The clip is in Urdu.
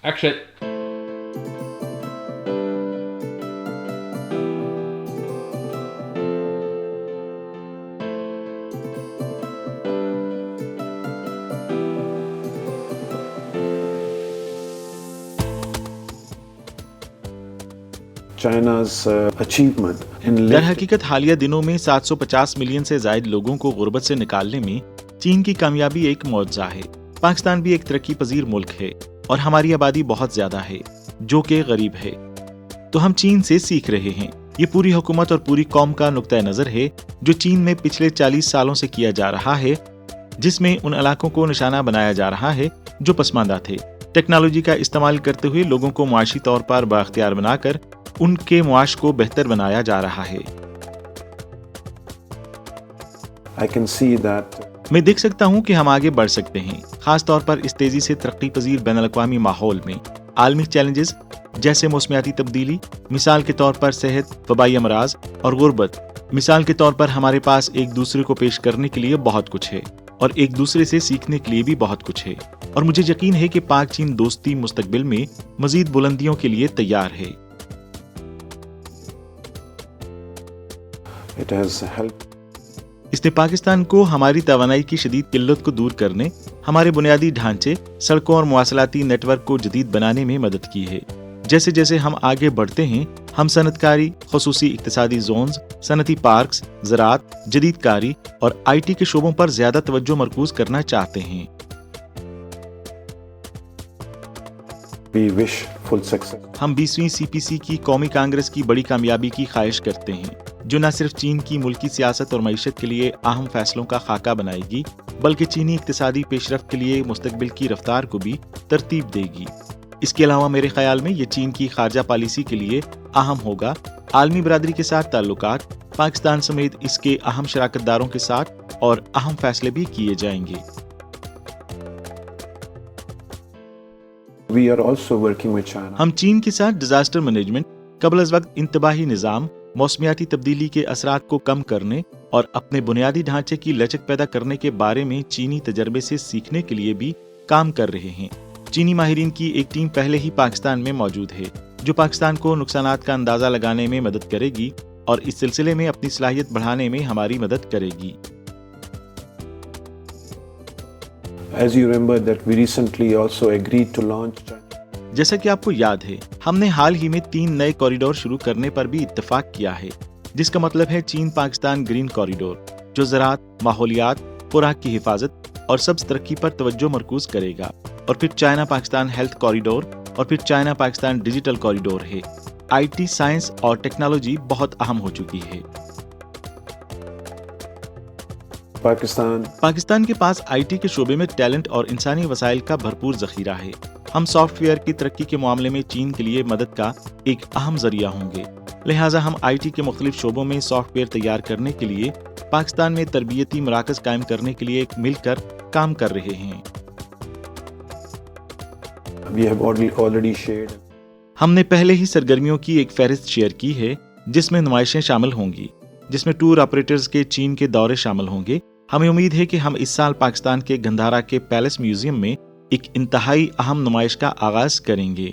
Actually, China's achievement in در حقیقت حالیہ دنوں میں 750 ملین سے زائد لوگوں کو غربت سے نکالنے میں چین کی کامیابی ایک معجزہ ہے۔ پاکستان بھی ایک ترقی پذیر ملک ہے اور ہماری آبادی بہت زیادہ ہے جو کہ غریب ہے، تو ہم چین سے سیکھ رہے ہیں۔ یہ پوری حکومت اور پوری قوم کا نقطہ نظر ہے جو چین میں پچھلے 40 سالوں سے کیا جا رہا ہے، جس میں ان علاقوں کو نشانہ بنایا جا رہا ہے جو پسماندہ تھے۔ ٹیکنالوجی کا استعمال کرتے ہوئے لوگوں کو معاشی طور پر بااختیار بنا کر ان کے معاش کو بہتر بنایا جا رہا ہے۔ I can see that میں دیکھ سکتا ہوں کہ ہم آگے بڑھ سکتے ہیں، خاص طور پر اس تیزی سے ترقی پذیر بین الاقوامی ماحول میں۔ عالمی چیلنجز جیسے موسمیاتی تبدیلی، مثال کے طور پر صحت، وبائی امراض اور غربت، مثال کے طور پر ہمارے پاس ایک دوسرے کو پیش کرنے کے لیے بہت کچھ ہے اور ایک دوسرے سے سیکھنے کے لیے بھی بہت کچھ ہے، اور مجھے یقین ہے کہ پاک چین دوستی مستقبل میں مزید بلندیوں کے لیے تیار ہے۔ it has helped اس نے پاکستان کو ہماری توانائی کی شدید قلت کو دور کرنے، ہمارے بنیادی ڈھانچے، سڑکوں اور مواصلاتی نیٹ ورک کو جدید بنانے میں مدد کی ہے۔ جیسے جیسے ہم آگے بڑھتے ہیں، ہم صنعت کاری، خصوصی اقتصادی زونز، صنعتی پارکس، زراعت، جدید کاری اور آئی ٹی کے شعبوں پر زیادہ توجہ مرکوز کرنا چاہتے ہیں۔ we wish full success. ہم 20ویں سی پی سی کی قومی کانگریس کی بڑی کامیابی کی خواہش کرتے ہیں، جو نہ صرف چین کی ملکی سیاست اور معیشت کے لیے اہم فیصلوں کا خاکہ بنائے گی، بلکہ چینی اقتصادی پیش رفت کے لیے مستقبل کی رفتار کو بھی ترتیب دے گی۔ اس کے علاوہ میرے خیال میں یہ چین کی خارجہ پالیسی کے لیے اہم ہوگا۔ عالمی برادری کے ساتھ تعلقات، پاکستان سمیت اس کے اہم شراکت داروں کے ساتھ اور اہم فیصلے بھی کیے جائیں گے۔ We are also working with China. ہم چین کے ساتھ ڈیزاسٹر مینجمنٹ، قبل از وقت انتباہی نظام، موسمیاتی تبدیلی کے اثرات کو کم کرنے اور اپنے بنیادی ڈھانچے کی لچک پیدا کرنے کے بارے میں چینی تجربے سے سیکھنے کے لیے بھی کام کر رہے ہیں۔ چینی ماہرین کی ایک ٹیم پہلے ہی پاکستان میں موجود ہے، جو پاکستان کو نقصانات کا اندازہ لگانے میں مدد کرے گی اور اس سلسلے میں اپنی صلاحیت بڑھانے میں ہماری مدد کرے گی۔ As you remember that we recently also agreed to launch China. جیسا کہ آپ کو یاد ہے، ہم نے حال ہی میں 3 نئے کوریڈور شروع کرنے پر بھی اتفاق کیا ہے، جس کا مطلب ہے چین پاکستان گرین کوریڈور، جو زراعت، ماحولیات، خوراک کی حفاظت اور سبز ترقی پر توجہ مرکوز کرے گا، اور پھر چائنا پاکستان ہیلتھ کوریڈور، اور پھر چائنا پاکستان ڈیجیٹل کوریڈور ہے۔ آئی ٹی، سائنس اور ٹیکنالوجی بہت اہم ہو چکی ہے۔ پاکستان کے پاس آئی ٹی کے شعبے میں ٹیلنٹ اور انسانی وسائل کا بھرپور ذخیرہ ہے۔ ہم سافٹ ویئر کی ترقی کے معاملے میں چین کے لیے مدد کا ایک اہم ذریعہ ہوں گے، لہٰذا ہم آئی ٹی کے مختلف شعبوں میں سافٹ ویئر تیار کرنے کے لیے پاکستان میں تربیتی مراکز قائم کرنے کے لیے مل کر کام کر رہے ہیں۔ We have already shared. ہم نے پہلے ہی سرگرمیوں کی ایک فہرست شیئر کی ہے، جس میں نمائشیں شامل ہوں گی، جس میں ٹور آپریٹرز کے چین کے دورے شامل ہوں گے۔ ہمیں امید ہے کہ ہم اس سال پاکستان کے گندھارا کے پیلس میوزیم میں ایک انتہائی اہم نمائش کا آغاز کریں گے۔